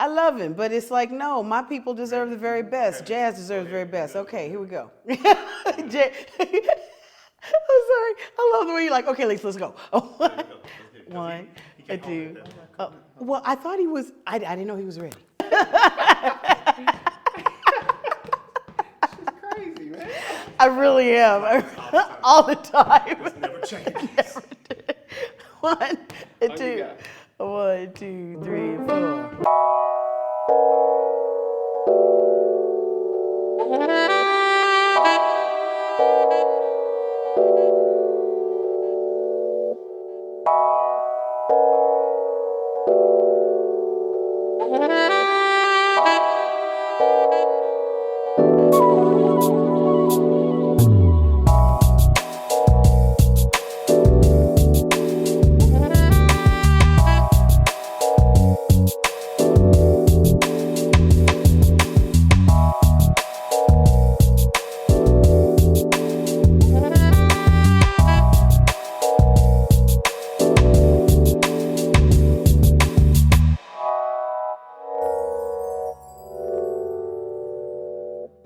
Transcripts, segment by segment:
I love him, but it's like, no, my people deserve the very best. Jazz deserves the very best. Okay, here we go. Jay, I'm sorry. I love the way you're like, okay, let's go. One, and two. Well, I thought he was, I didn't know he was ready. Crazy, man. I really am. All the time. Never changes. Never did. One and Oh, you two. got it. 1, 2, 3, 4.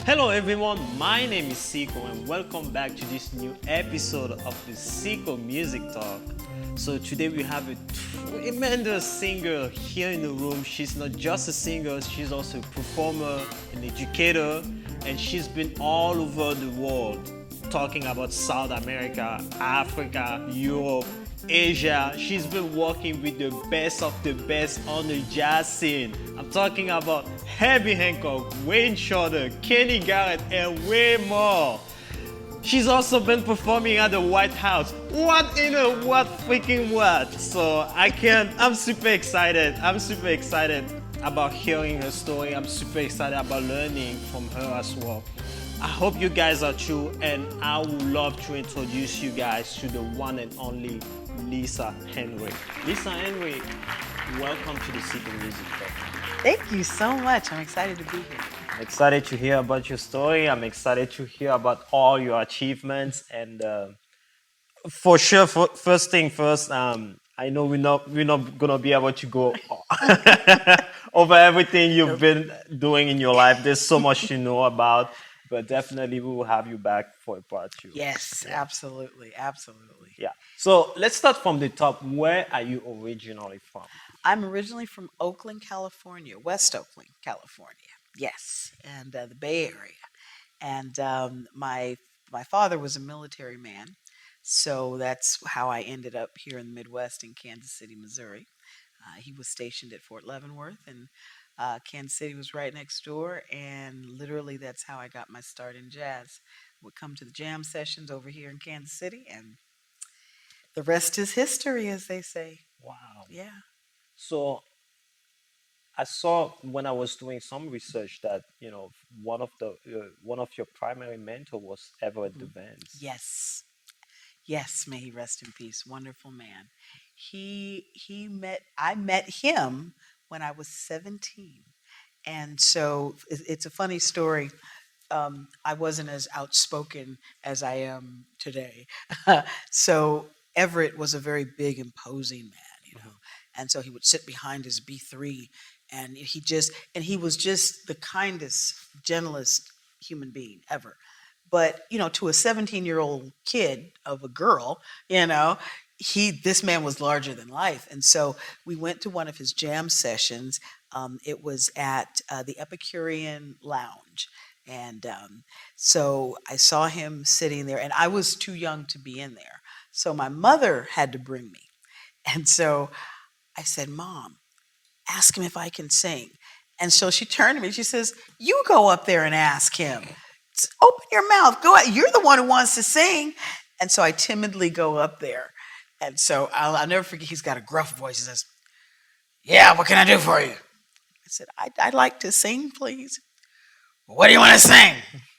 Hello everyone, my name is Nsikoh and welcome back to this new episode of the Nsikoh Music Talk. So today we have a tremendous singer here in the room. She's not just a singer, she's also a performer, an educator, and she's been all over the world talking about South America, Africa, Europe, Asia. She's been working with the best of the best on the jazz scene. I'm talking about Herbie Hancock, Wayne Shorter, Kenny Garrett, and way more. She's also been performing at the White House. What in a what freaking what? So I'm super excited. I'm super excited about hearing her story. I'm super excited about learning from her as well. I hope you guys are too, and I would love to introduce you guys to the one and only Lisa Henry. Lisa Henry, welcome to the Nsikoh Music Talk. Thank you so much. I'm excited to be here. I'm excited to hear about your story. I'm excited to hear about all your achievements, and for sure, first thing first, I know we're not gonna be able to go over everything you've been doing in your life. There's so much to know about, but definitely we will have you back for a part two. Yes, absolutely, absolutely. Yeah. So let's start from the top. Where are you originally from? I'm originally from Oakland, California, West Oakland, California. Yes, and the Bay Area. And my father was a military man, so that's how I ended up here in the Midwest in Kansas City, Missouri. He was stationed at Fort Leavenworth, and Kansas City was right next door. And literally, that's how I got my start in jazz. Would come to the jam sessions over here in Kansas City, and the rest is history, as they say. Wow. Yeah. So I saw when I was doing some research that one of your primary mentor was Everett the Vance. Yes. Yes, may he rest in peace. Wonderful man. I met him when I was 17. And so it's a funny story. I wasn't as outspoken as I am today. So Everett was a very big, imposing man. And so he would sit behind his B3, and he was just the kindest, gentlest human being ever. But to a 17-year-old kid of a girl, this man was larger than life. And so we went to one of his jam sessions. It was at the Epicurean Lounge. And so I saw him sitting there, and I was too young to be in there. So my mother had to bring me. And so I said, Mom, ask him if I can sing. And so she turned to me, she says, you go up there and ask him. Open your mouth, go out. You're the one who wants to sing. And so I timidly go up there. And so I'll never forget, he's got a gruff voice. He says, yeah, what can I do for you? I said, I'd like to sing, please. Well, what do you want to sing?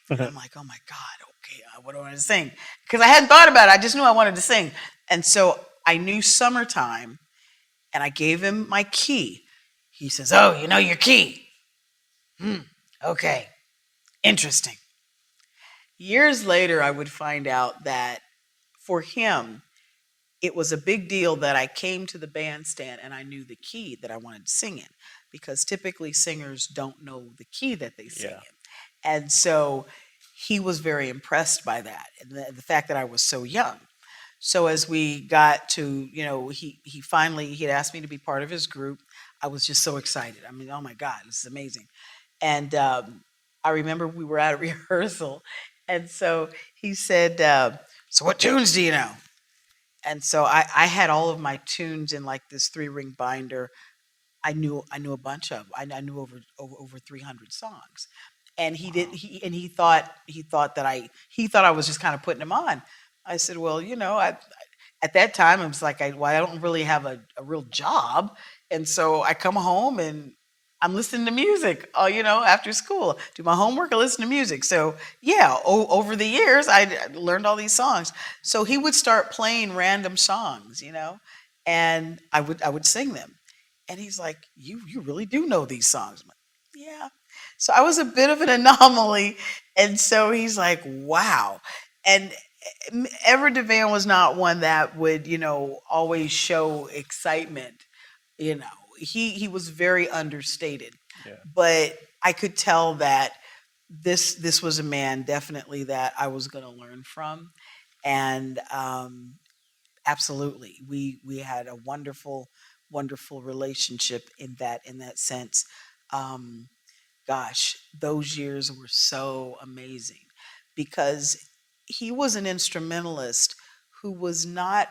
And I'm like, oh my God, okay, what do I want to sing? Because I hadn't thought about it. I just knew I wanted to sing. And so I knew Summertime, and I gave him my key. He says, oh, you know your key? Okay, interesting. Years later, I would find out that for him, it was a big deal that I came to the bandstand and I knew the key that I wanted to sing in, because typically singers don't know the key that they sing Yeah. in. And so he was very impressed by that and the fact that I was so young. So as we got to, he finally he had asked me to be part of his group. I was just so excited. I mean, oh my God, this is amazing. And I remember we were at a rehearsal, and so he said, "So what tunes do you know?" And so I had all of my tunes in like this 3 ring binder. I knew a bunch of. I knew over 300 songs, and he did Wow. he thought that he thought I was just kind of putting him on. I said, well, at that time it was like I don't really have a real job, and so I come home and I'm listening to music. After school, do my homework, I listen to music. So yeah, over the years I learned all these songs. So he would start playing random songs, and I would sing them. And he's like, "You really do know these songs?" I'm like, "Yeah." So I was a bit of an anomaly, and so he's like, "Wow." And Ever Devan was not one that would, always show excitement. He was very understated, Yeah. but I could tell that this was a man definitely that I was going to learn from, and absolutely. We had a wonderful relationship in that sense. Um, Gosh, those years were so amazing because he was an instrumentalist who was not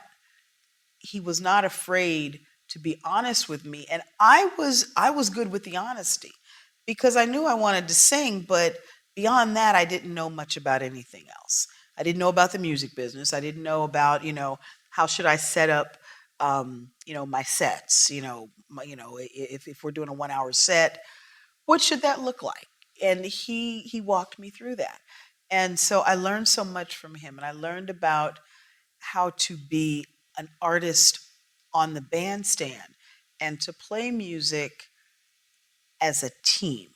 afraid to be honest with me, and I was good with the honesty because I knew I wanted to sing, but beyond that I didn't know much about anything else. I didn't know about the music business. I didn't know about, how should I set up my sets, if we're doing a 1 hour set, what should that look like? And he walked me through that. And so I learned so much from him, and I learned about how to be an artist on the bandstand and to play music as a team.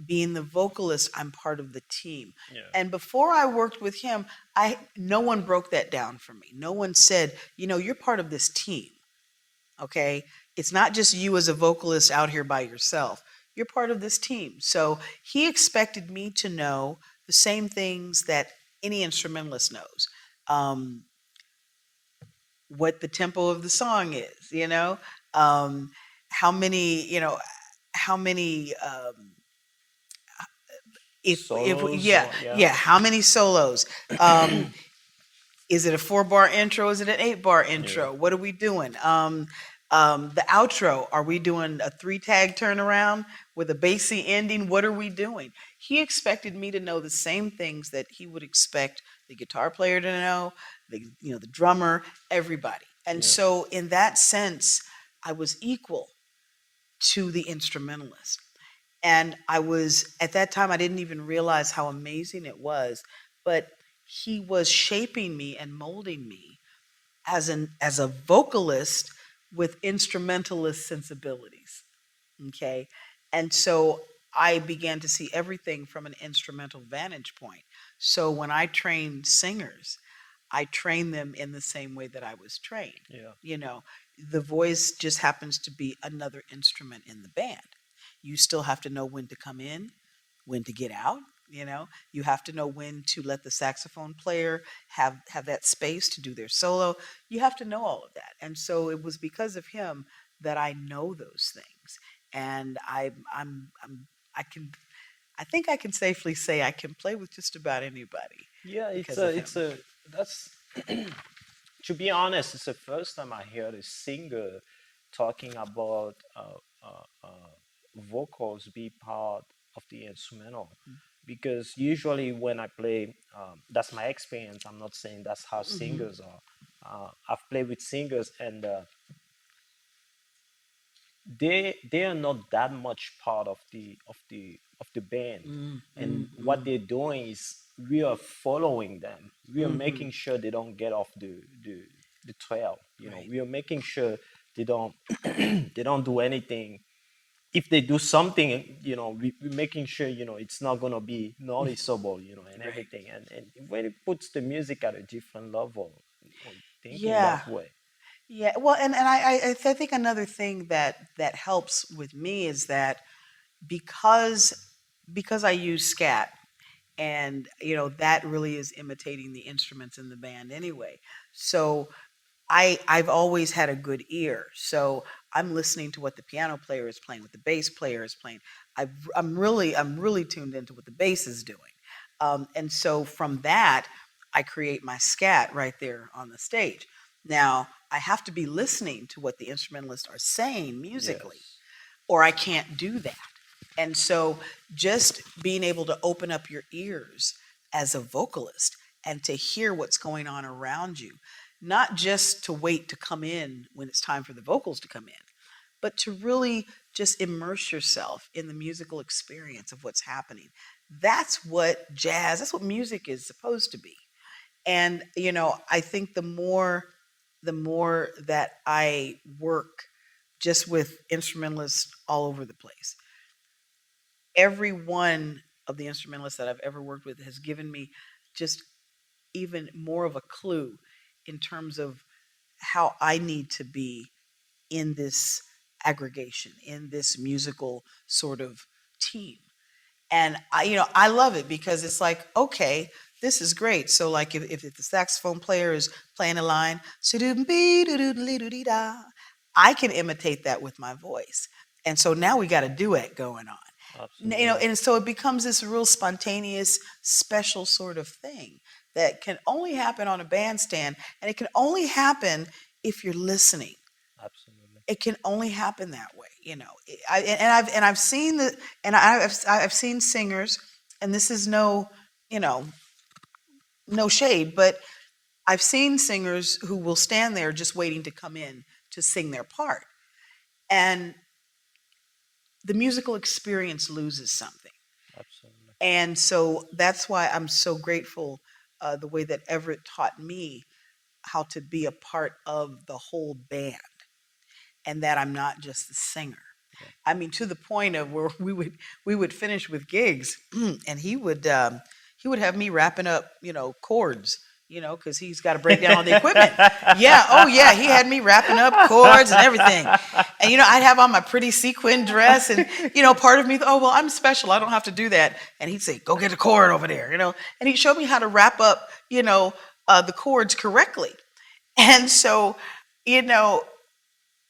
Being the vocalist, I'm part of the team. Yeah. And before I worked with him, I no one broke that down for me. No one said, you're part of this team. Okay? It's not just you as a vocalist out here by yourself. You're part of this team. So he expected me to know the same things that any instrumentalist knows. Um, what the tempo of the song is, um, how many, how many, if Solos yeah, or yeah. yeah, how many solos? Um, Is it a 4 bar intro? Is it an 8 bar Yeah. intro? What are we doing? The outro, are we doing a 3 tag turnaround with a bassy ending? What are we doing? He expected me to know the same things that he would expect the guitar player to know, the drummer, everybody. And Yeah. so in that sense, I was equal to the instrumentalist. And I was, at that time, I didn't even realize how amazing it was, but he was shaping me and molding me as a vocalist with instrumentalist sensibilities. Okay. And so I began to see everything from an instrumental vantage point. So when I train singers, I train them in the same way that I was trained. Yeah. You know, the voice just happens to be another instrument in the band. You still have to know when to come in, when to get out. You have to know when to let the saxophone player have that space to do their solo. You have to know all of that. And so it was because of him that I know those things. And I can I think I can safely say I can play with just about anybody Yeah, because of him. that's to be honest, it's the first time I heard a singer talking about vocals be part of the instrumental. Because usually when I play, that's my experience. I'm not saying that's how Hmm. singers are. I've played with singers, and they are not that much part of the band. And what Mm-mm-mm. they're doing is we are following them. We are Hmm. making sure they don't get off the trail. Right. We are making sure they don't they don't do anything. If they do something, we're making sure it's not gonna be noticeable, and Right. everything. And when it puts the music at a different level, thinking Yeah. that way. Yeah, well, and I think another thing that helps with me is that because because I use scat, and that really is imitating the instruments in the band anyway. So I've always had a good ear. So I'm listening to what the piano player is playing, what the bass player is playing. I'm really tuned into what the bass is doing. And so from that, I create my scat right there on the stage. Now I have to be listening to what the instrumentalists are saying musically, Yes. or I can't do that. And so just being able to open up your ears as a vocalist and to hear what's going on around you, not just to wait to come in when it's time for the vocals to come in, but to really just immerse yourself in the musical experience of what's happening. That's what music is supposed to be. And I think the more that I work just with instrumentalists all over the place, every one of the instrumentalists that I've ever worked with has given me just even more of a clue in terms of how I need to be in this aggregation, in this musical sort of team. And I love it because it's like, okay, this is great. So like if the saxophone player is playing a line, I can imitate that with my voice. And so now we got a duet going on. Absolutely. And so it becomes this real spontaneous, special sort of thing that can only happen on a bandstand, and it can only happen if you're listening. Absolutely. It can only happen that way, and I've seen I've seen singers, and this is you know no shade, but I've seen singers who will stand there just waiting to come in to sing their part, and the musical experience loses something. Absolutely. And so that's why I'm so grateful, the way that Everett taught me how to be a part of the whole band, and that I'm not just the singer. I mean, to the point of where we would finish with gigs, and he would have me wrapping up, chords, because he's got to break down all the equipment. Yeah, oh yeah, he had me wrapping up chords and everything. And I'd have on my pretty sequin dress, and part of me, oh well, I'm special, I don't have to do that. And he'd say, go get a chord over there, and he showed me how to wrap up, the chords correctly. And so, you know,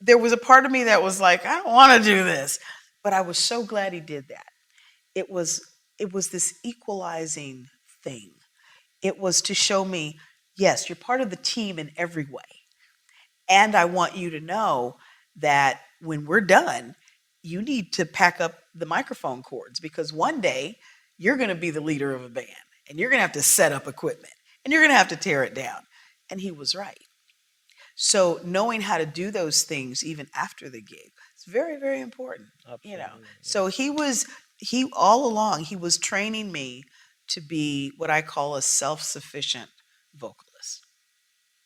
there was a part of me that was like, I don't want to do this, but I was so glad he did that. It was it was this equalizing thing. It was to show me, yes, you're part of the team in every way. And I want you to know that when we're done, you need to pack up the microphone cords, because one day you're going to be the leader of a band, and you're going to have to set up equipment, and you're going to have to tear it down. And he was right. So knowing how to do those things even after the gig, it's very, very important. Absolutely. So he all along he was training me to be what I call a self-sufficient vocalist.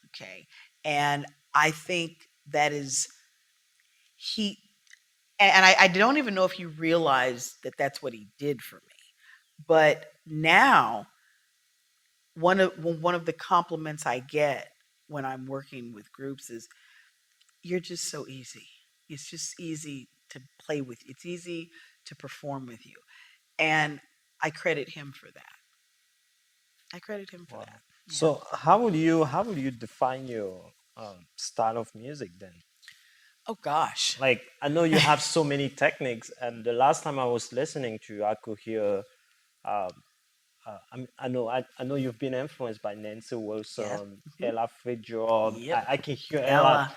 Okay. And I think that is he and I don't even know if you realize that that's what he did for me. But now one of the compliments I get when I'm working with groups is, you're just so easy. It's just easy to play with you. It's easy to perform with you. And I credit him for that. I credit him for Wow. that. Yeah. So how would you define your style of music then? Oh gosh. Like I know you have so many techniques, and the last time I was listening to you, I could hear. Um, I know you've been influenced by Nancy Yeah. Wilson, Hmm. Ella Fitzgerald. Yep. I can hear Ella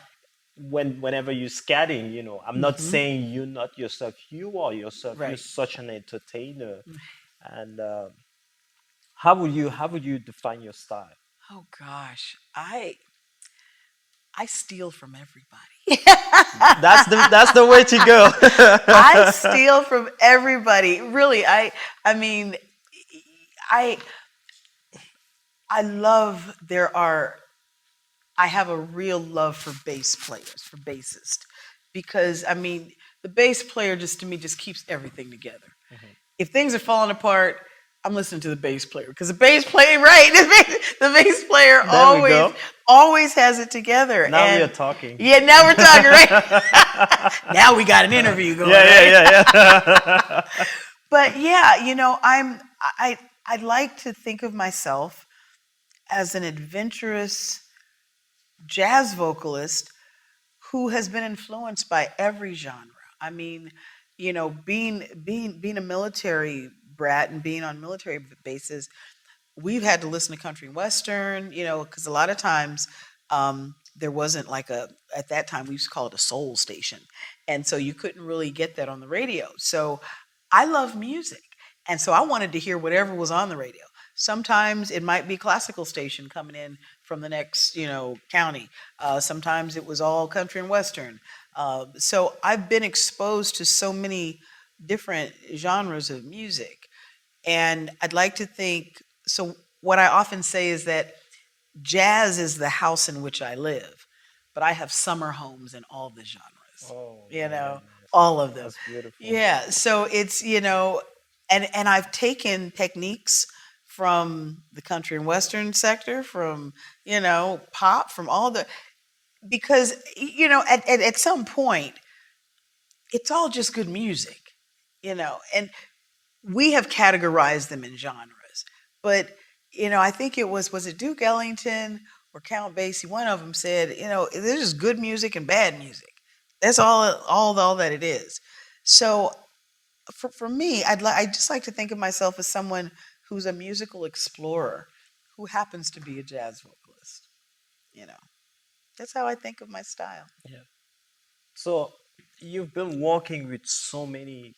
Ella. whenever you're scatting. I'm not Hmm. saying you're not yourself. You are yourself. You're Right. such an entertainer. And how would you define your style? Oh gosh. I steal from everybody. That's the way to go. I steal from everybody. Really, I mean, I I love there are I have a real love for bass players, for bassists, because I mean, the bass player just to me just keeps everything together. Mhm. If things are falling apart, I'm listening to the bass player because the bass player, right? The bass player There we go. always has it together. Now we are And talking. yeah, now we're talking, right? Now we got an interview going, Yeah, right? yeah, yeah, yeah. But yeah, I like to think of myself as an adventurous jazz vocalist who has been influenced by every genre. I mean, being a military brat and being on military bases, we've had to listen to country and western, because a lot of times there wasn't like at that time we used to call it a soul station, and so you couldn't really get that on the radio. So I love music, and so I wanted to hear whatever was on the radio. Sometimes it might be classical station coming in from the next county. Sometimes it was all country and western. So I've been exposed to so many different genres of music, and I'd like to think so. What I often say is that jazz is the house in which I live, but I have summer homes in all the genres, Oh you man, know, all of them. that's beautiful. Yeah. So it's, and I've taken techniques from the country and western sector, from, pop, from all the, because, at some point, it's all just good music, and we have categorized them in genres. But, I think was it Duke Ellington or Count Basie? One of them said, there's just good music and bad music. That's all that it is. So for me, I just like to think of myself as someone who's a musical explorer who happens to be a jazz vocalist. You know, that's how I think of my style. Yeah. So you've been working with so many.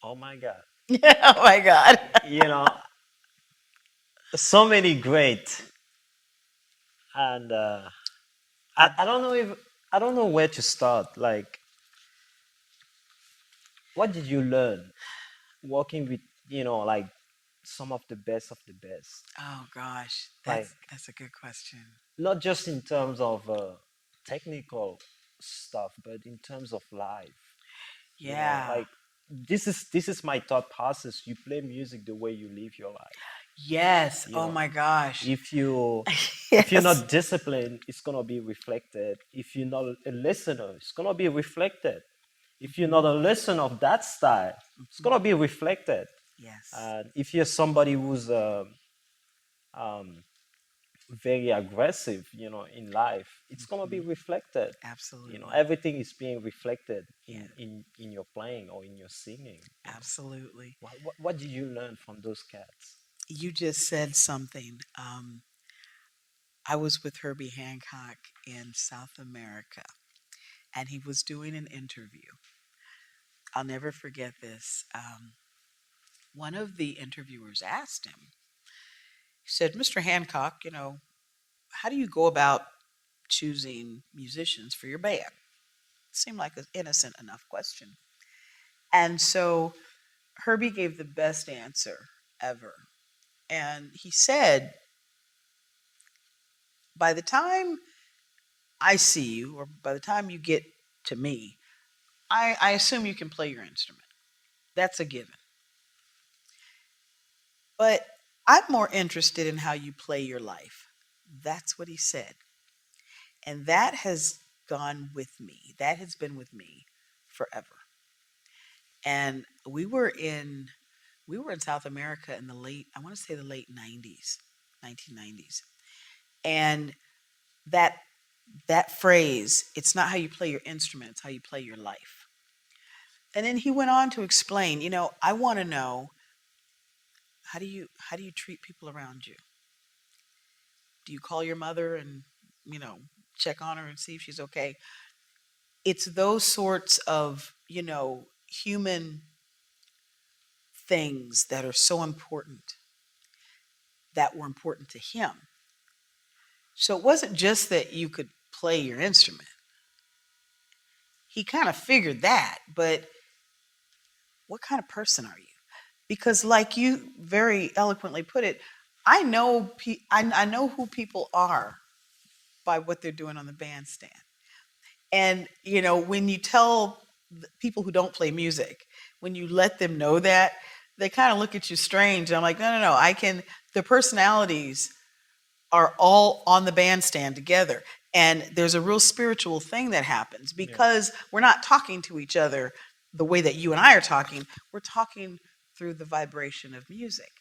Oh my God. Oh my God. You know, so many great, and I don't know if I don't know where to start. Like, what did you learn working with like some of the best? Oh gosh, Like, that's a good question. not just in terms of technical stuff, but in terms of life. Yeah. Like, this is my thought process. You play music the way you live your life. Yes. You Oh know, my gosh. if you if you're Yes. not disciplined, it's gonna be reflected. If you're not a listener, it's gonna be reflected. If you're not a listener of that style, it's gonna be reflected. Yes. And if you're somebody who's um, very aggressive, in life, it's gonna be Mhm. reflected. Absolutely. Everything is being reflected Yeah. in your playing or in your singing. Absolutely. What did you learn from those cats? You just said something. I was with Herbie Hancock in South America, and he was doing an interview. I'll never forget this. One of the interviewers asked him, he said, Mr. Hancock, how do you go about choosing musicians for your band? Seemed like an innocent enough question. And so Herbie gave the best answer ever. And he said, by the time I see you, or by the time you get to me, I assume you can play your instrument. That's a given. But I'm more interested in how you play your life. That's what he said. And that has gone with me. That has been with me forever. And we were in South America in the late, I want to say the late 90s, 1990s. And that that phrase, it's not how you play your instrument, it's how you play your life. And then he went on to explain, I want to know, how do you treat people around you? Do you call your mother and, you know, check on her and see if she's okay? It's those sorts of, human things that are so important, that were important to him. So it wasn't just that you could play your instrument. He kind of figured that, but what kind of person are you? Because, like you very eloquently put it, I know who people are by what they're doing on the bandstand. And when you tell people who don't play music, when you let them know that, they kind of look at you strange. I'm like, no, no, no. I can. The personalities are all on the bandstand together. And there's a real spiritual thing that happens Yeah. because we're not talking to each other the way that you and I are talking. We're talking through the vibration of music.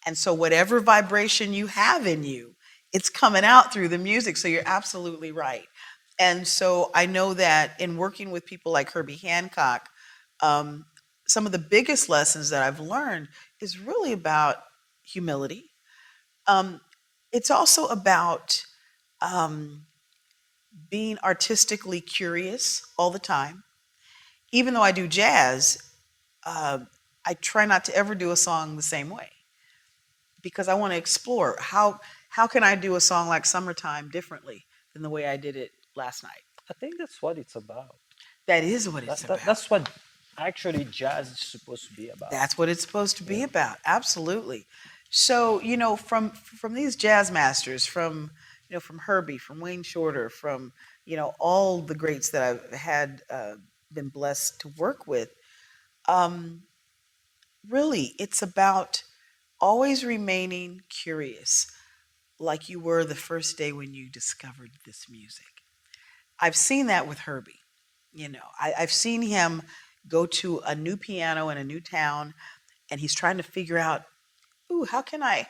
And so, whatever vibration you have in you, it's coming out through the music. So, you're absolutely right. And so, I know that in working with people like Herbie Hancock, um, some of the biggest lessons that I've learned is really about humility. Um, it's also about um, being artistically curious all the time. Even though I do jazz, uh, I try not to ever do a song the same way because I want to explore how can I do a song like Summertime differently than the way I did it last night. I think that's what it's about. That is what it's about. That's what actually jazz is supposed to be about. That's what it's supposed to be Yeah. about. Absolutely. So, from these jazz masters, from Herbie, from Wayne Shorter, from all the greats that I've had been blessed to work with, um, really, it's about always remaining curious, like you were the first day when you discovered this music. I've seen that with Herbie. I've seen him go to a new piano in a new town, and he's trying to figure out, ooh, how can I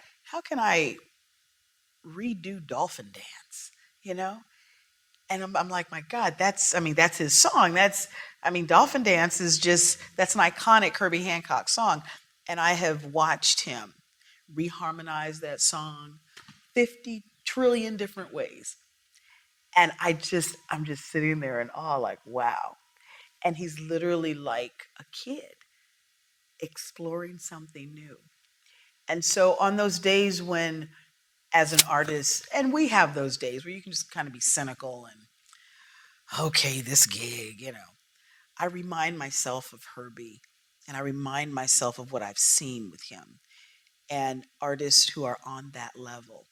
redo Dolphin Dance? You know, and I'm like, my God, that's his song. Dolphin Dance is just that's an iconic Herbie Hancock song, and I have watched him reharmonize that song 50 trillion different ways. And I'm just sitting there in awe, like, wow. And he's literally like a kid exploring something new. And so on those days when, as an artist, and we have those days where you can just kind of be cynical and, okay, this gig, I remind myself of Herbie and I remind myself of what I've seen with him and artists who are on that level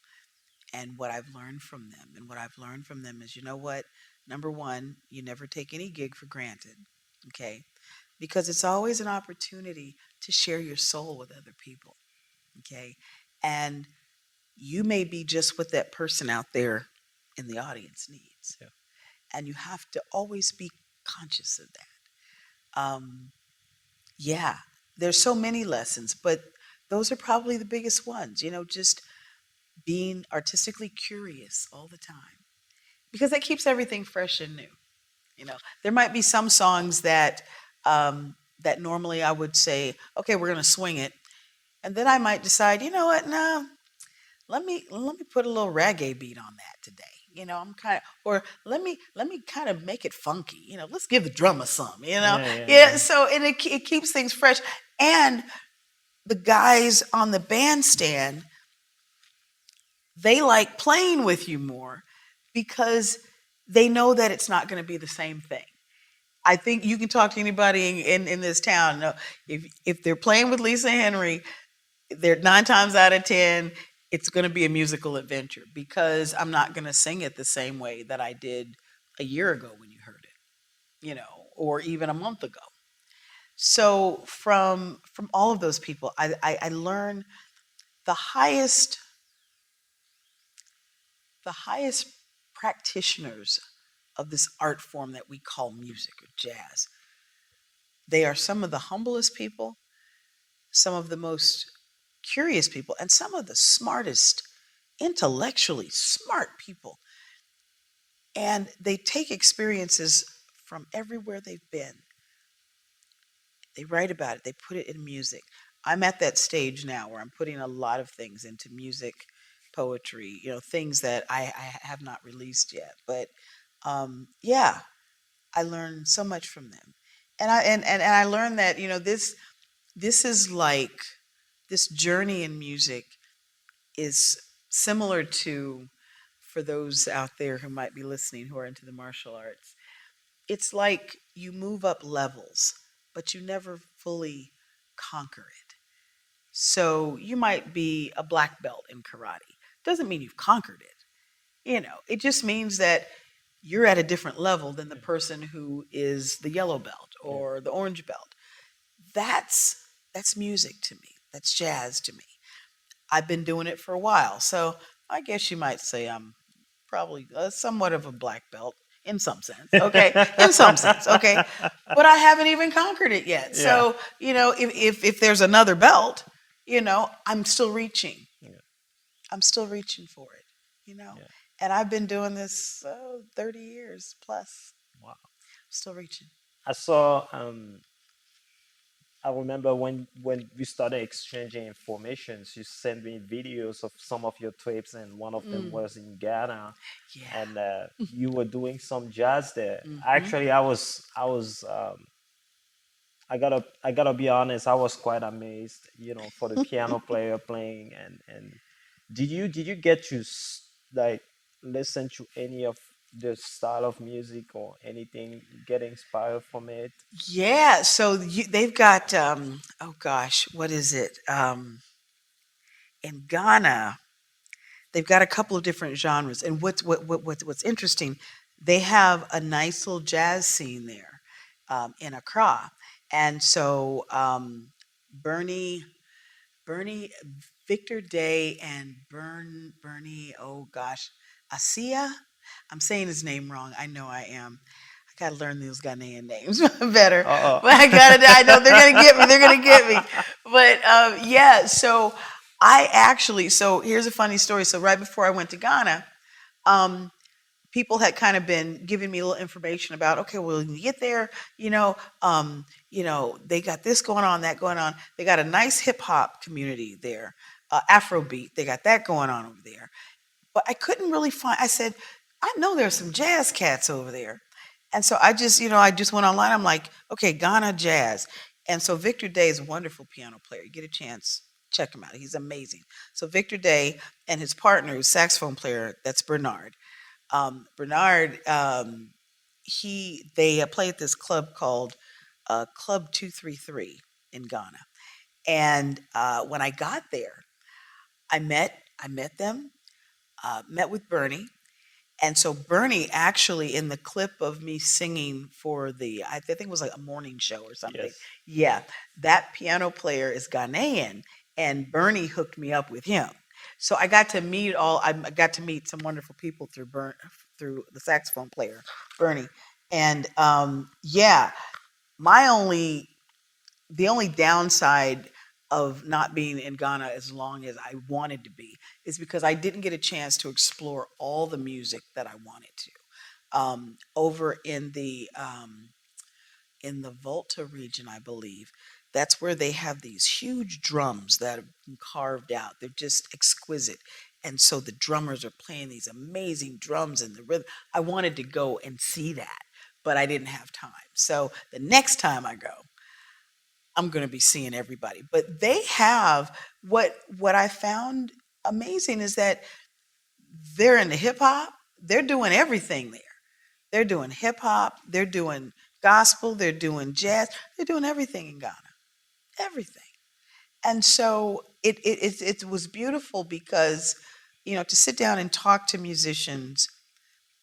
and what I've learned from them. And what I've learned from them is, you know what? Number one, you never take any gig for granted, okay? Because it's always an opportunity to share your soul with other people, okay? And you may be just what that person out there in the audience needs. Yeah. And you have to always be conscious of that. Yeah, there's so many lessons, but those are probably the biggest ones, just being artistically curious all the time because that keeps everything fresh and new. There might be some songs that normally I would say, okay, we're going to swing it, and then I might decide, you know what, no, let me put a little reggae beat on that today. I'm kind of, or let me kind of make it funky. Let's give the drummer some. Yeah, yeah, Yeah. yeah. So it keeps things fresh, and the guys on the bandstand, they like playing with you more because they know that it's not going to be the same thing. I think you can talk to anybody in this town. No, if they're playing with Lisa Henry, they're 9 times out of 10, it's going to be a musical adventure because I'm not going to sing it the same way that I did a year ago when you heard it, or even a month ago. So from all of those people, I learned the highest the highest practitioners of this art form that we call music or jazz. They are some of the humblest people, some of the most curious people, and some of the smartest, intellectually smart people. And they take experiences from everywhere they've been. They write about it, they put it in music. I'm at that stage now where I'm putting a lot of things into music, poetry, things that I have not released yet. But yeah, I learned so much from them. And I learned that, this is like this journey in music is similar to, for those out there who might be listening who are into the martial arts, it's like you move up levels, but you never fully conquer it. So you might be a black belt in karate. Doesn't mean you've conquered it. It just means that you're at a different level than the person who is the yellow belt Yeah. or the orange belt. That's That's music to me. That's jazz to me. I've been doing it for a while. So I guess you might say I'm probably somewhat of a black belt in some sense. Okay. In some sense. Okay. But I haven't even conquered it yet. Yeah. So, if there's another belt, I'm still reaching. Yeah. I'm still reaching for it, you know. Yeah. And I've been doing this 30 years plus. Wow. Still reaching. I saw. I remember when we started exchanging informations, you sent me videos of some of your trips, and one of them Mm, was in Ghana, yeah. and you were doing some jazz there. Hmm. Actually, I gotta be honest. I was quite amazed, for the piano player playing, and did you get to like listen to any of the style of music or anything, get inspired from it? Yeah. So they've got, oh gosh, what is it? In Ghana, they've got a couple of different genres. And what's interesting, they have a nice little jazz scene there in Accra. And so Bernie, Bernie, Victor Day and Bernie, oh gosh, Asia. I'm saying his name wrong. I know I am. I gotta learn those Ghanaian names better. Uh But I gotta. I know they're gonna get me. They're gonna get me. But yeah. So I actually. So here's a funny story. So right before I went to Ghana, um, people had kind of been giving me a little information about, okay, well, when you get there, they got this going on, that going on. They got a nice hip hop community there, Afrobeat. They got that going on over there. But I couldn't really find. I said, I know there's some jazz cats over there, and so I just went online. I'm like, okay, Ghana jazz, and so Victor Day is a wonderful piano player. You get a chance, check him out. He's amazing. So Victor Day and his partner, who's saxophone player, that's Bernard. Bernard, he they play at this club called Club 233 in Ghana. And when I got there, I met them, met with Bernie. And so Bernie actually in the clip of me singing for I think it was like a morning show or something. Yes. Yeah, that piano player is Ghanaian, and Bernie hooked me up with him. So I got to meet some wonderful people through the saxophone player, Bernie. And yeah, my only the only downside of not being in Ghana as long as I wanted to be is because I didn't get a chance to explore all the music that I wanted to. Over in the Volta region, I believe, that's where they have these huge drums that have been carved out. They're just exquisite. And so the drummers are playing these amazing drums and the rhythm. I wanted to go and see that, but I didn't have time. So the next time I go, I'm going to be seeing everybody. But they have what I found amazing is that they're into hip hop. They're doing everything there. They're doing hip hop. They're doing gospel. They're doing jazz. They're doing everything in Ghana. Everything. And so it was beautiful because to sit down and talk to musicians,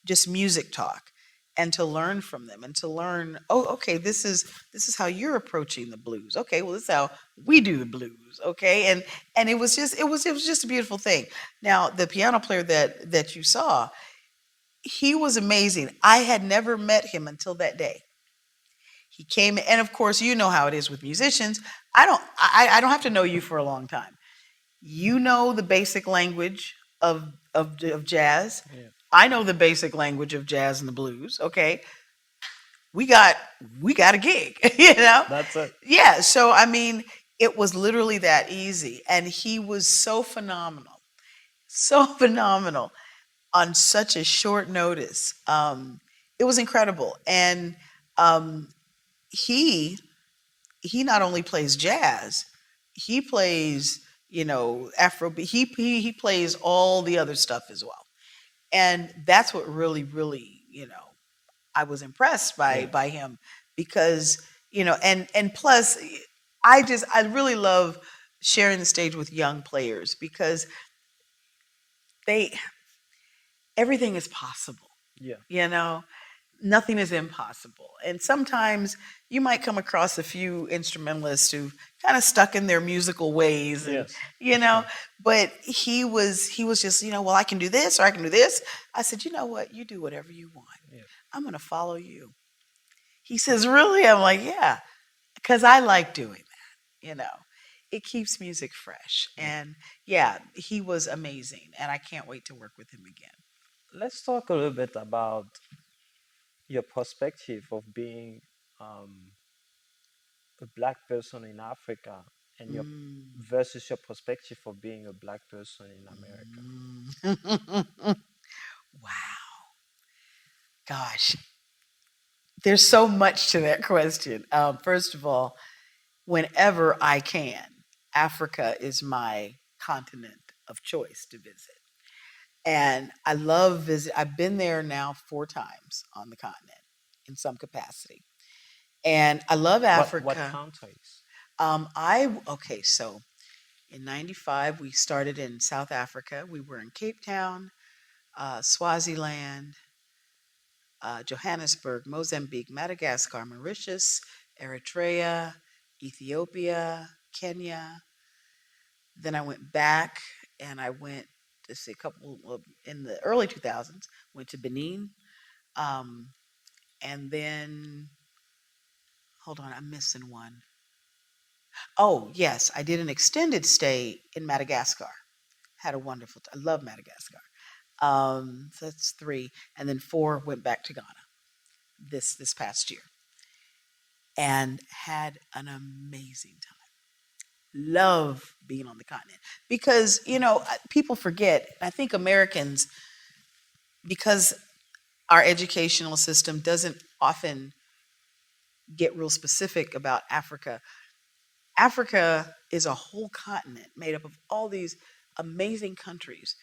just music talk, and to learn from them and to learn, oh, okay, this is how you're approaching the blues. Okay, well, this is how we do the blues. Okay, and it was just a beautiful thing. Now the piano player that you saw, he was amazing. I had never met him until that day. He came, and of course, you know how it is with musicians. I don't have to know you for a long time. You know the basic language of jazz. Yeah. I know the basic language of jazz and the blues. Okay, we got we got a gig. you know, That's it. yeah. So I mean, it was literally that easy, and he was so phenomenal on such a short notice. It was incredible, and um, he he not only plays jazz, he plays Afrobeat. He plays all the other stuff as well, and that's what really I was impressed by Yeah. him because and plus I really love sharing the stage with young players because they everything is possible. Yeah. You know, nothing is impossible. And sometimes you might come across a few instrumentalists who kind of stuck in their musical ways, and Yes, you for know, sure. but he was just, well, I can do this or I can do this. I said, you know what? You do whatever you want. Yeah. I'm going to follow you. He says, really? I'm like, yeah, because I like doing that, It keeps music fresh. Yeah. And yeah, he was amazing. And I can't wait to work with him again. Let's talk a little bit about your perspective of being um, a black person in Africa and your Mm. versus your perspective of being a black person in America. Mm. Wow. Gosh, there's so much to that question. First of all, whenever I can, Africa is my continent of choice to visit. And I love visit. I've been there now 4 times on the continent in some capacity. And I love What Africa. countries? Okay, so in 95, we started in South Africa. We were in Cape Town, Swaziland, Johannesburg, Mozambique, Madagascar, Mauritius, Eritrea, Ethiopia, Kenya. Then I went back and I went to see a couple of, in the early 2000s, went to Benin. Um, and then, hold on, I'm missing one. Oh, yes, I did an extended stay in Madagascar. Had a wonderful I love Madagascar. So that's 3. And then 4 went back to Ghana this past year and had an amazing time. Love being on the continent because, people forget, I think Americans, because our educational system doesn't often get real specific about Africa. Africa is a whole continent made up of all these amazing countries.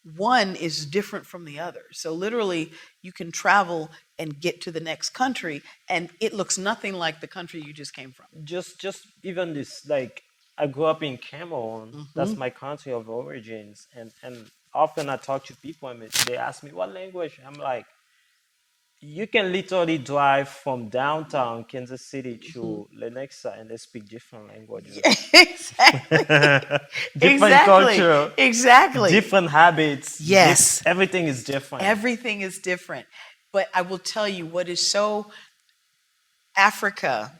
One is different from the other. So literally, you can travel and get to the next country, and it looks nothing like the country you just came from. Just even this, like, I grew up in Cameroon. Hmm. That's my country of origins, and often I talk to people and they ask me what language. I'm like, you can literally drive from downtown Kansas City Hmm. to Lenexa and they speak different Yeah, languages. exactly. Different Exactly. culture, Exactly. different habits, Yes. everything is different. Everything is different. But I will tell you what is so Africa,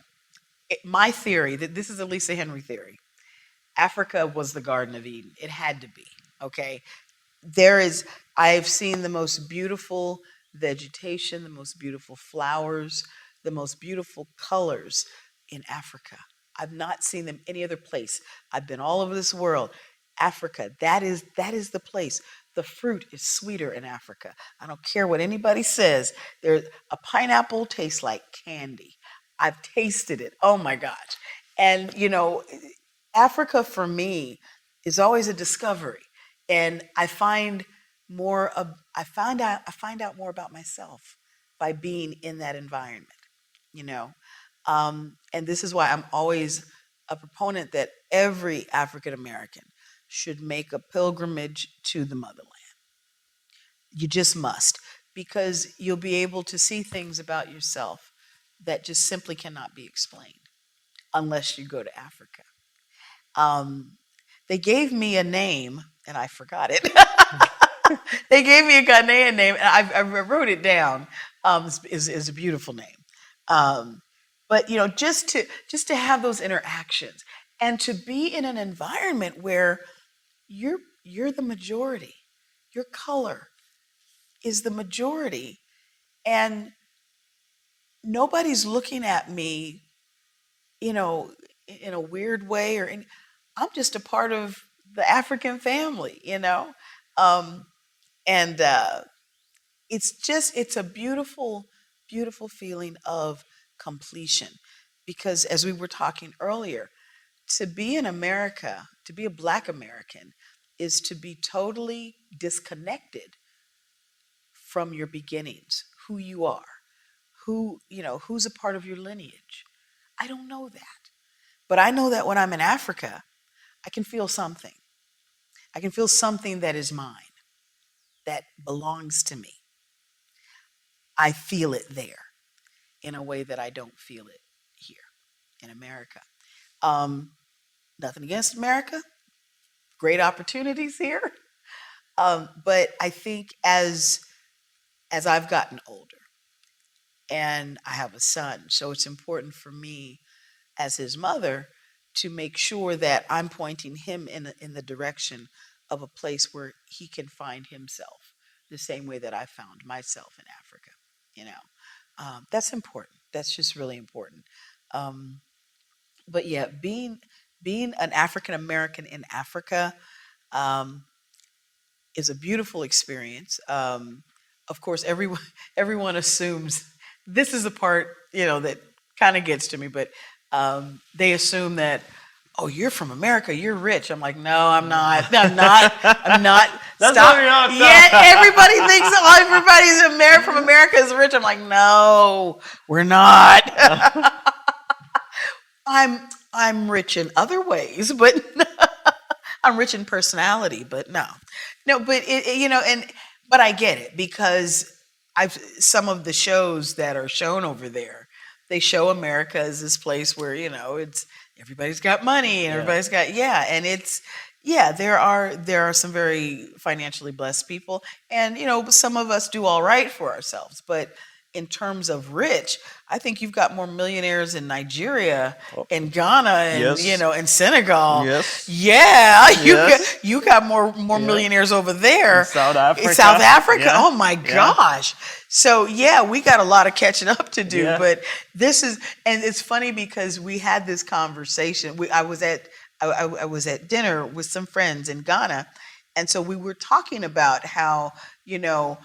my theory, that this is a Lisa Henry theory. Africa was the Garden of Eden. It had to be. Okay. There is, I've seen the most beautiful vegetation, the most beautiful flowers, the most beautiful colors in Africa. I've not seen them any other place. I've been all over this world. Africa, that is the place. The fruit is sweeter in Africa. I don't care what anybody says. There, a pineapple tastes like candy. I've tasted it. Oh my gosh. And Africa for me is always a discovery. And I find out more about myself by being in that environment, you know. And this is why I'm always a proponent that every African American should make a pilgrimage to the motherland. You just must, because you'll be able to see things about yourself that just simply cannot be explained unless you go to Africa. Um, they gave me a name and I forgot it. They gave me a Ghanaian name and I wrote it down. Is a beautiful name. But just to have those interactions and to be in an environment where you're the majority, your color is the majority, and nobody's looking at me, you know, in a weird way, I'm just a part of the African family. Um, and it's a beautiful, beautiful feeling of completion, because as we were talking earlier, to be in America, to be a Black American, is to be totally disconnected from your beginnings, who you are, who's a part of your lineage. I don't know that. But I know that when I'm in Africa, I can feel something. I can feel something that is mine, that belongs to me. I feel it there in a way that I don't feel it here in America. Um, Nothing against America, great opportunities here. But I think as I've gotten older and I have a son, so it's important for me as his mother to make sure that I'm pointing him in the direction of a place where he can find himself the same way that I found myself in Africa. You know, that's important. That's just really important. Um, but yeah, being an African American in Africa, um, is a beautiful experience. Of course, everyone everyone assumes this is the part that kind of gets to me, but they assume that, oh, you're from America, you're rich. I'm like, no, I'm not. I'm not. I'm not. That's Stop. what we are. Yet everybody thinks, oh, everybody's from America is rich. I'm like, no, we're not. I'm I'm rich in other ways, but I'm rich in personality, but no, no. But and but I get it because I've some of the shows that are shown over there, they show America as this place where it's everybody's got money and Yeah. everybody's got and it's there are some very financially blessed people, and some of us do all right for ourselves, but in terms of rich, I think you've got more millionaires in Nigeria Oh, and Ghana and yes. and Senegal. Yes. Yeah, Yes. you got more Yeah. millionaires over In there South in South Africa. Africa. Yeah. Oh my Yeah. gosh. So yeah, we got a lot of catching up to do, Yeah. but this is and it's funny because we had this conversation. I was at dinner with some friends in Ghana, and so we were talking about how, you know,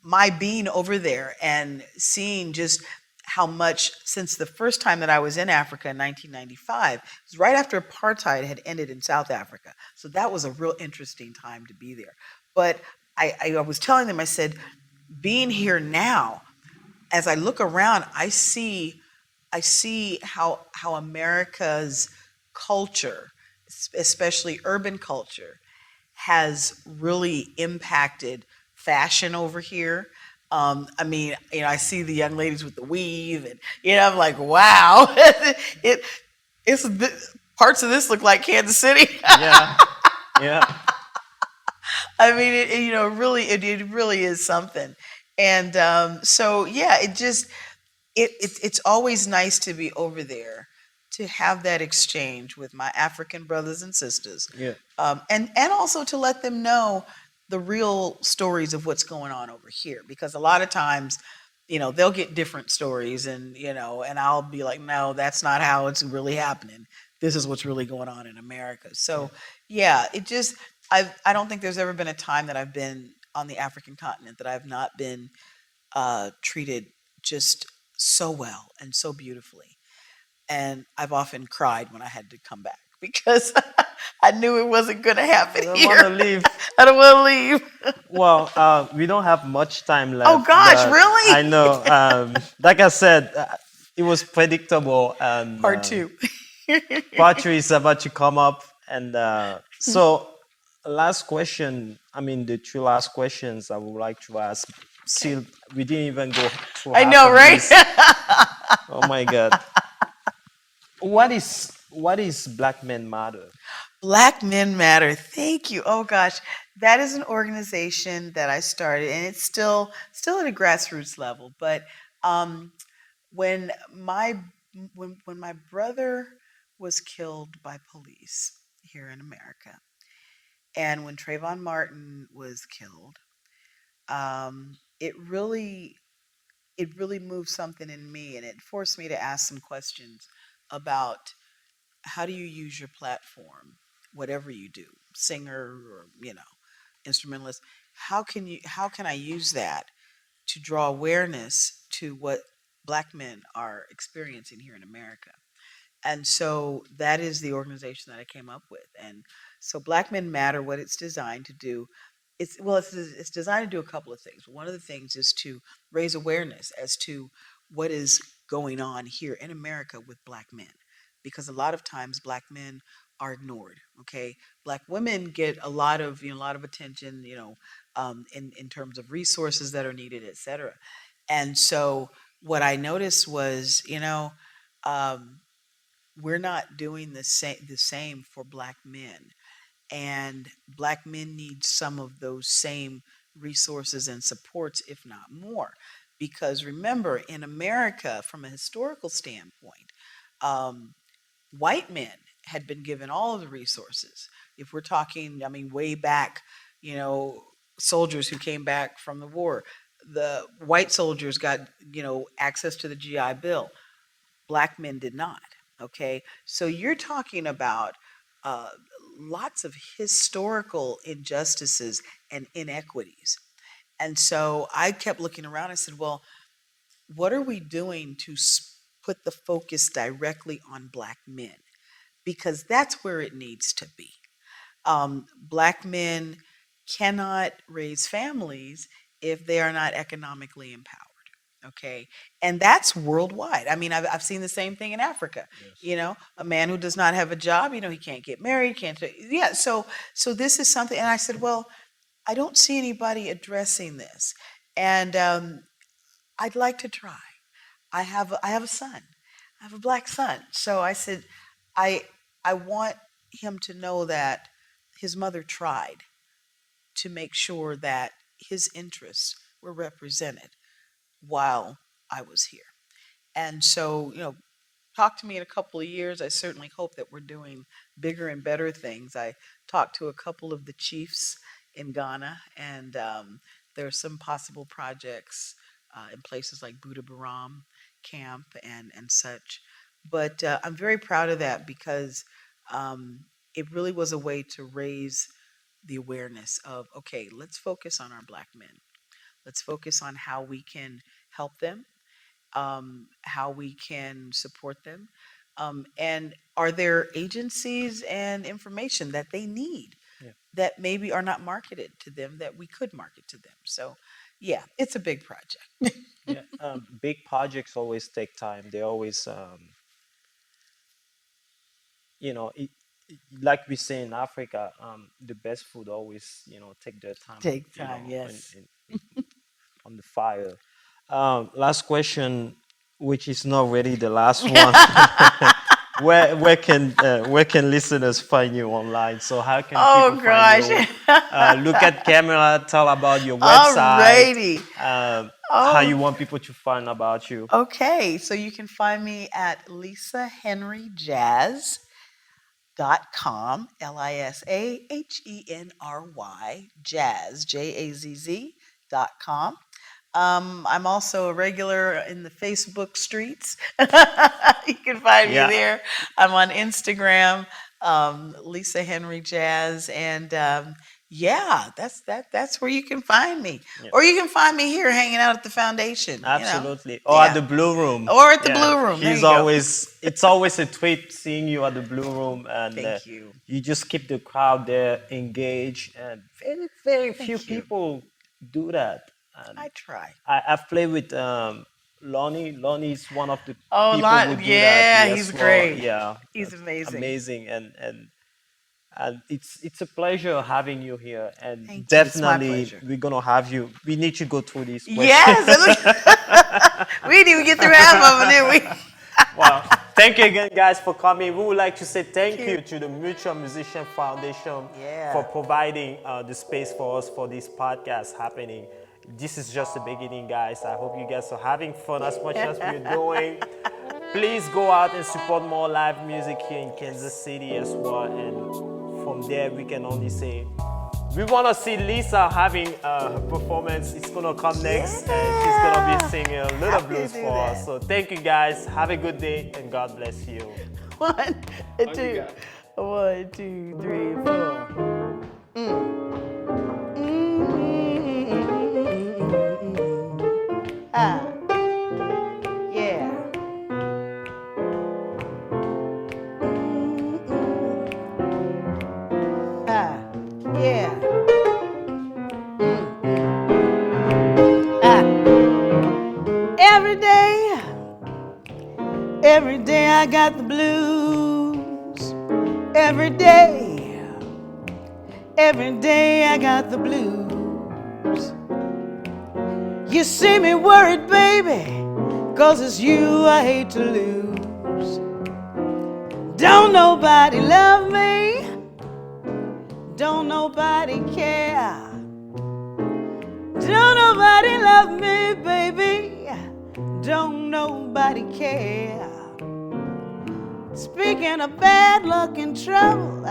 my being over there and seeing just how much since the first time that I was in Africa in 1995, it was right after apartheid had ended in South Africa. So that was a real interesting time to be there. But I was telling them, I said, being here now, as I look around, I see how America's culture, especially urban culture, has really impacted fashion over here. I mean, I see the young ladies with the weave, and I'm like, wow, it it's parts of this look like Kansas City. Yeah. Yeah. I mean, it really is something, and so yeah, it's always nice to be over there to have that exchange with my African brothers and sisters, Yeah. and also to let them know the real stories of what's going on over here, because a lot of times they'll get different stories, and and I'll be like, no, that's not how it's really happening. This is what's really going on in America. So yeah, I don't think there's ever been a time that I've been on the African continent that I've not been treated just so well and so beautifully. And I've often cried when I had to come back because I knew it wasn't going to I happen don't want to here. leave. I don't want to leave. Well, we don't have much time Oh left, gosh, but I really? know, like I said, it was predictable, and Part two. Poetry is about to come up. And so, last question. I mean, the two last questions I would like to ask. Okay. Still, we didn't even go through I half know, of right? this. Oh my God. What is Black Men Matter? Black Men Matter. Thank you. Oh gosh, that is an organization that I started, and it's still at a grassroots level. But um, when my when my brother was killed by police here in America, and when Trayvon Martin was killed, it really moved something in me, and it forced me to ask some questions about how do you use your platform, whatever you do, singer or instrumentalist. How can I use that to draw awareness to what Black men are experiencing here in America? And so that is the organization that I came up with. And so Black Men Matter, what it's designed to do, it's designed to do a couple of things. One of the things is to raise awareness as to what is going on here in America with Black men, because a lot of times Black men are ignored. Okay, Black women get a lot of attention, in terms of resources that are needed, etc. And so what I noticed was, um, we're not doing the same for black men. And black men need some of those same resources and supports, if not more. Because remember, in America, from a historical standpoint, um, white men had been given all of the resources. If we're talking, I mean, way back, you know, soldiers who came back from the war, the white soldiers got, access to the GI Bill. Black men did not. Okay, so you're talking about uh, lots of historical injustices and inequities. And so I kept looking around. I said, well, what are we doing to put the focus directly on black men? Because that's where it needs to be. Black men cannot raise families if they are not economically empowered. Okay. And that's worldwide. I mean, I've seen the same thing in Africa. Yes. A man who does not have a job, he can't get married, can't, yeah. So this is something. And I said, well, I don't see anybody addressing this. And I'd like to try. I have a son. I have a black son. So I said, I I want him to know that his mother tried to make sure that his interests were represented while I was here. And so, talk to me in a couple of years. I certainly hope that we're doing bigger and better things. I talked to a couple of the chiefs in Ghana, and there are some possible projects in places like Buddha Baram Camp and such. But I'm very proud of that because it really was a way to raise the awareness of, okay, let's focus on our black men. Let's focus on how we can help them, how we can support them, and are there agencies and information that they need Yeah. that maybe are not marketed to them that we could market to them. So, yeah, it's a big project. Yeah. Big projects always take time. They always, like we say in Africa, the best food always, take their time, Take time, yes. on the fire. Last question, which is not really the last one. Where can listeners find you online? So how can people Oh find gosh. you? Look at camera. Tell about your website. Alrighty. How you Oh, want people to find about you? okay. So you can find me at lisahenryjazz.com, LISAHENRY, jazz, JAZZ.com. I'm also a regular in the Facebook streets. You can find me Yeah, there. I'm on Instagram, Lisa Henry Jazz, and yeah, that's where you can find me. yeah, Or you can find me here hanging out at the foundation. absolutely. Or at Yeah, the Blue Room. or at the Yeah, Blue Room. There he's you go. always. It's always a treat seeing you at the Blue Room, and Thank you. you just keep the crowd there engaged. And very, very few Thank you. people do that. And I try. I've played with Lonnie. Lonnie is one of the Oh, people who lot. do that. Yeah, Yes, he's well, great. yeah, He's amazing. amazing, and it's a pleasure having you here. And Thank you. It's my definitely, pleasure. we're gonna have you. We need to go through these questions. Yes. We didn't even get through half of it, did we? Well, thank you again, guys, for coming. We would like to say thank Thank you you. to the Mutual Musician Foundation Yeah. for providing the space for us for this podcast happening. This is just the beginning, guys. I hope you guys are having fun as much as we're doing. Please go out and support more live music here in Kansas City as well. And from there, we can only say we want to see Lisa having her performance. It's going to come next, and she's going to be singing a little Happy to blues do for us. that. So thank you, guys. Have a good day, and God bless you. One, two, 1, 2, 3, 4. Ah, yeah. Ah, yeah. Ah, every day I got the blues. Every day I got the blues. You see me worried, baby, 'cause it's you I hate to lose. Don't nobody love me. Don't nobody care. Don't nobody love me, baby. Don't nobody care. Speaking of bad luck and trouble,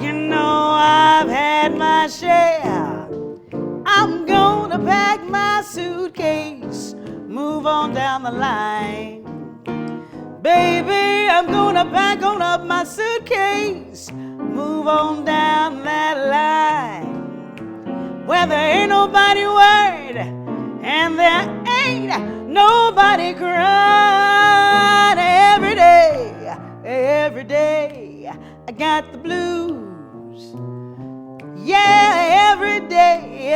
you know I've had my share. I'm gonna pack my suitcase, move on down the line. Baby, I'm gonna pack on up my suitcase, move on down that line. Where there ain't nobody worried, and there ain't nobody crying. Every day, I got the blues. Yeah, every day,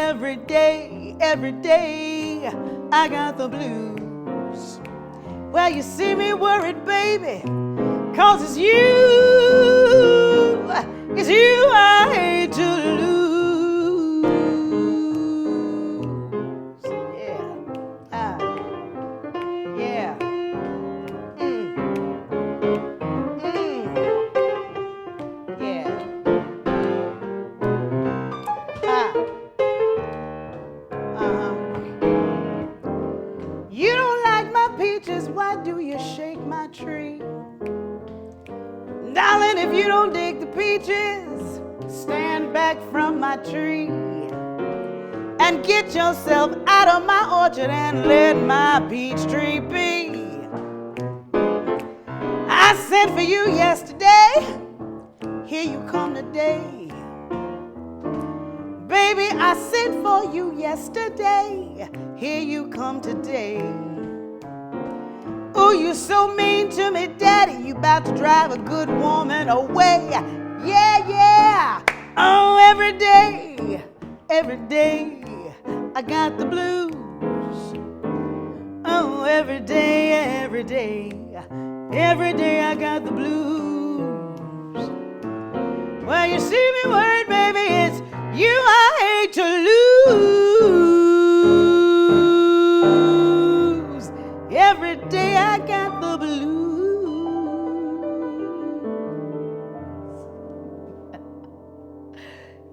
I got the blues. Well, you see me worried, baby, 'cause it's you I hate to lose. Yeah, yeah. Yeah. Uh-huh. You don't like my peaches, why do you shake my tree? Darling, if you don't dig the peaches, stand back from my tree and get yourself out of my orchard and let my peach tree be. I sent for you yesterday, here you come today. Baby, I sent for you yesterday, here you come today. Ooh, you so mean to me, daddy, you about to drive a good woman away. Yeah. Oh, every day, I got the blues. Oh, every day, I got the blues. Well, you see me worried, baby, it's you I hate to lose. Every day I got the blues.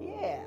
Yeah.